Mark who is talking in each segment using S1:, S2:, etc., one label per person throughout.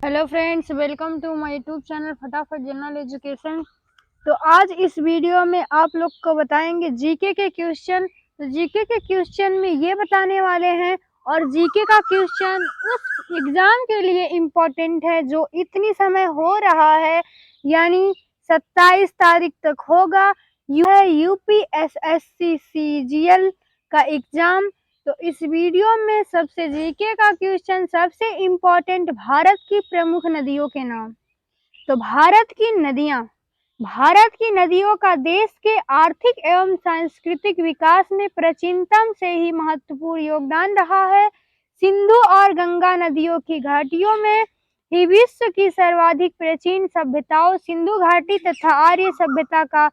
S1: Hello friends, welcome to my YouTube channel फटाफट general education. तो आज इस वीडियो में आप लोग को बताएंगे जीके के क्वेश्चन। तो जीके के क्वेश्चन में ये बताने वाले हैं, और जीके का क्वेश्चन उस एग्जाम के लिए इम्पोर्टेंट है जो इतनी समय हो रहा है, यानी 27 तारीख तक होगा। यूपीएसएससी सीजीएल का एग्जाम। तो इस वीडियो में सबसे जीके का क्वेश्चन सबसे इम्पोर्टेंट, भारत की प्रमुख नदियों के नाम। तो भारत की नदियों का देश के आर्थिक एवं सांस्कृतिक विकास में प्राचीनतम से ही महत्वपूर्ण योगदान रहा है। सिंधु और गंगा नदियों की घाटियों में ही विश्व की सर्वाधिक प्राचीन सभ्यताओं सिंधु घाटी तथा आर्य सभ्यता का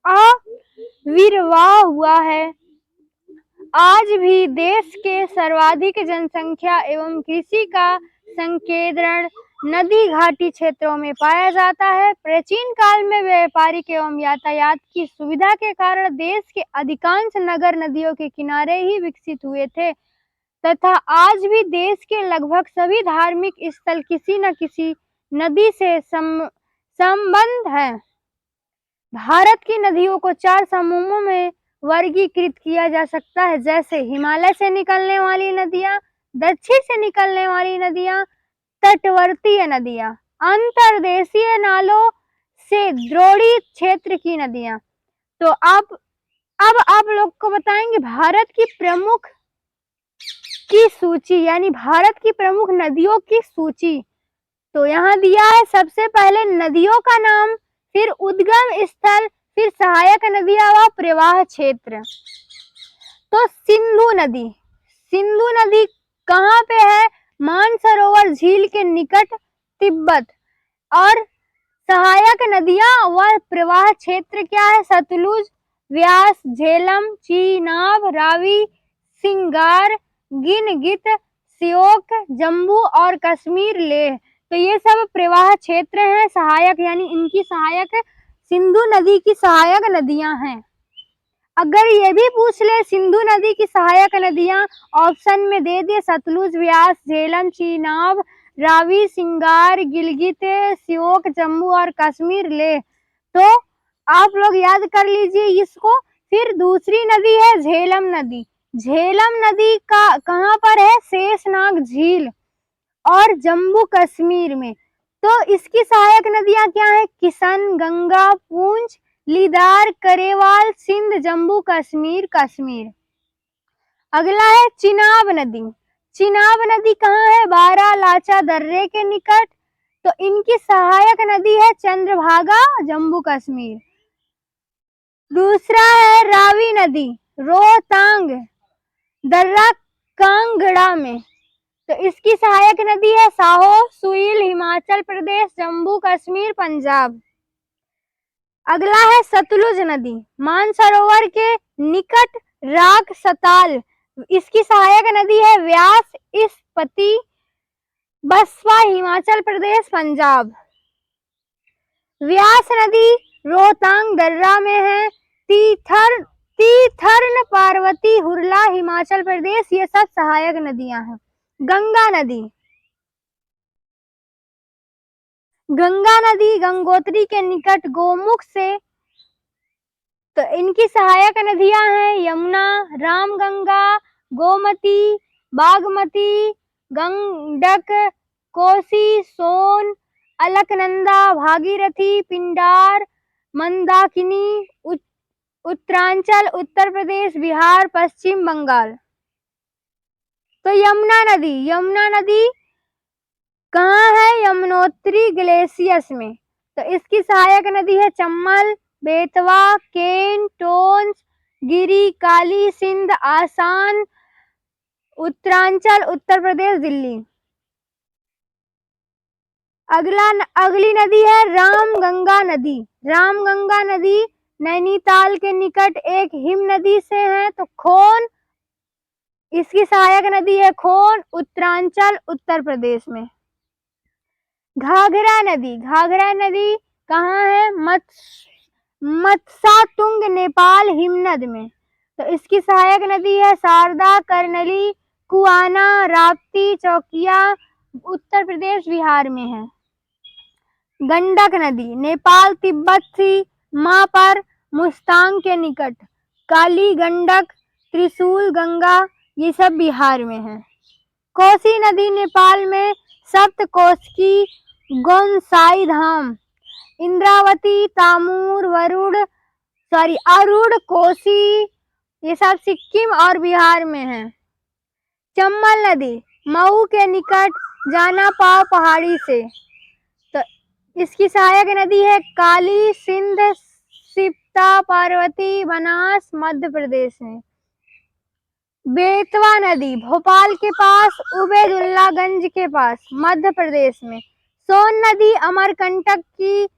S1: आविर्भाव हुआ है। आज भी देश के सर्वाधिक जनसंख्या एवं कृषि का संकेंद्रण नदी घाटी क्षेत्रों में पाया जाता है। प्राचीन काल में व्यापारिक एवं यातायात की सुविधा के कारण देश के अधिकांश नगर नदियों के किनारे ही विकसित हुए थे, तथा आज भी देश के लगभग सभी धार्मिक स्थल किसी न किसी नदी से संबंध है। भारत की नदियों को 4 समूहों में वर्गीकृत किया जा सकता है, जैसे हिमालय से निकलने वाली नदियां, दक्षिण से निकलने वाली नदियां, तटवर्तीय नदियां, अंतर्देशीय नालों से द्रोणी क्षेत्र की नदियां। तो अब आप लोग को बताएंगे भारत की प्रमुख की सूची, यानी भारत की प्रमुख नदियों की सूची। तो यहाँ दिया है सबसे पहले नदियों का नाम, फिर उद्गम स्थल, फिर सहायक नदियां व प्रवाह क्षेत्र। तो सिंधु नदी कहाँ पे है? मानसरोवर झील के निकट, तिब्बत। और सहायक नदियां व प्रवाह क्षेत्र क्या है? सतलुज, व्यास, झेलम, चीनाब, रावी, सिंगार, गिनगित, श्योक, जम्बू और कश्मीर लेह। तो ये सब प्रवाह क्षेत्र हैं, सहायक, यानी इनकी सहायक सिंधु नदी की सहायक नदियां हैं। अगर ये भी पूछ ले सिंधु नदी की सहायक नदियां, ऑप्शन में दे दिए सतलुज, व्यास, झेलम, चीनाब, रावी, सिंगार, गिलगित, श्योक, जम्मू और कश्मीर लेह। तो आप लोग याद कर लीजिए इसको। फिर दूसरी नदी है झेलम नदी। झेलम नदी का कहाँ पर है? शेषनाग झील और जम्मू कश्मीर में। तो इसकी सहायक नदियां क्या है? किशन, गंगा, पूंछ, लीदार, करेवाल, सिंध, जम्मू कश्मीर। अगला है चिनाब नदी। चिनाब नदी कहाँ है? बारालाचा दर्रे के निकट। तो इनकी सहायक नदी है चंद्रभागा, जम्मू कश्मीर। दूसरा है रावी नदी, रोहतांग दर्रा, कांगड़ा में। तो इसकी सहायक नदी है साहो, सुईल, हिमाचल प्रदेश, जम्मू कश्मीर, पंजाब। अगला है सतलुज नदी, मानसरोवर के निकट, राग, सताल। इसकी सहायक नदी है व्यास, स्पीति, बसपा, हिमाचल प्रदेश, पंजाब। व्यास नदी रोहतांग दर्रा में है। तीथर्न, पार्वती, हुरला, हिमाचल प्रदेश, ये सब सहायक नदियां हैं। गंगा नदी गंगोत्री के निकट, गोमुख से। तो इनकी सहायक नदियां हैं यमुना, रामगंगा, गोमती, बागमती, गंडक, कोसी, सोन, अलकनंदा, भागीरथी, पिंडार, मंदाकिनी, उत्तरांचल, उत्तर प्रदेश, बिहार, पश्चिम बंगाल। तो यमुना नदी कहाँ है? यमुनोत्री ग्लेशियस में। तो इसकी सहायक नदी है चम्बल, बेतवा, केन, टोंस, गिरी, काली, सिंध, आसान, उत्तरांचल, उत्तर प्रदेश, दिल्ली। अगली नदी है रामगंगा नदी नैनीताल के निकट एक हिम नदी से है। तो खोन, इसकी सहायक नदी है खोन, उत्तरांचल, उत्तर प्रदेश में। घाघरा नदी कहाँ है? मत्सातुंग, नेपाल, हिमनद में। तो इसकी सहायक नदी है शारदा, कर्नली, कुआना, राप्ती, चौकिया, उत्तर प्रदेश बिहार में है। गंडक नदी नेपाल तिब्बत सीमा पर मुस्तांग के निकट। काली गंडक, त्रिशूल गंगा, ये सब बिहार में है। कोसी नदी नेपाल में सप्तकोशी गोमसाई धाम। इंद्रावती, तामूर, अरुण, कोसी, ये सब सिक्किम और बिहार में है। चंबल नदी मऊ के निकट जानापाव पहाड़ी से। तो इसकी सहायक नदी है काली, सिंध, सिप्ता, पार्वती, बनास, मध्य प्रदेश में। बेतवा नदी भोपाल के पास, उबैदुल्लागंज के पास, मध्य प्रदेश में। सोन नदी अमरकंटक की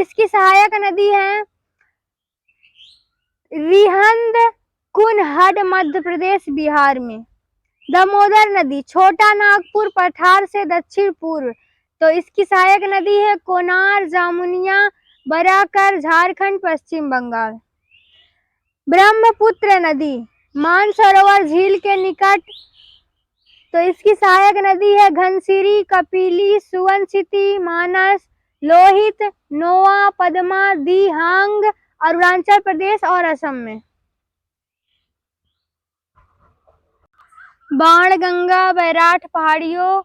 S1: इसकी सहायक नदी है रिहंद, कुनहड, मध्य प्रदेश बिहार में। दामोदर नदी छोटा नागपुर पठार से दक्षिण पूर्व। तो इसकी सहायक नदी है कोनार, जामुनिया, बराकर, झारखंड, पश्चिम बंगाल। ब्रह्मपुत्र नदी मानसरोवर झील के निकट। तो इसकी सहायक नदी है घनसिरी, कपिली, सुवनसिरी, मानस, लोहित, नोआ, पद्मा, दिहांग, अरुणाचल प्रदेश और असम में। बाणगंगा बैराठ पहाड़ियों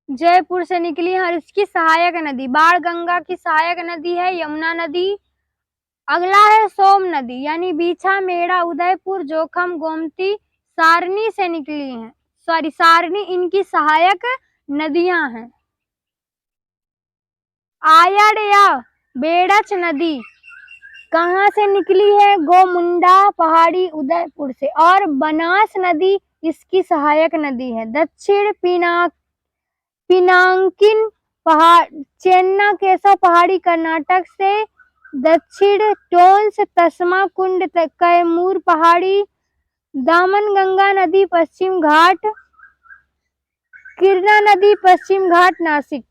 S1: जयपुर से निकली है और इसकी सहायक नदी बाणगंगा की सहायक नदी है यमुना नदी। अगला है सोम नदी यानी बीछा, मेड़ा, उदयपुर, जोखम, गोमती, सारनी से निकली है। सारनी इनकी सहायक नदियां हैं। आयड़ या बेड़च नदी कहाँ से निकली है? गोमुंडा पहाड़ी, उदयपुर से। और बनास नदी इसकी सहायक नदी है। दक्षिण पिनाकिनी पहाड़, चेन्ना केशव पहाड़ी कर्नाटक से। दक्षिण टोंस, तस्मा कुंड, कैमूर पहाड़ी। दामनगंगा नदी पश्चिम घाट, किरना नदी पश्चिम घाट, नासिक।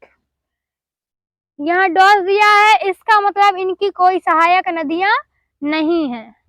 S1: यहाँ डॉस दिया है, इसका मतलब इनकी कोई सहायक नदियां नहीं है।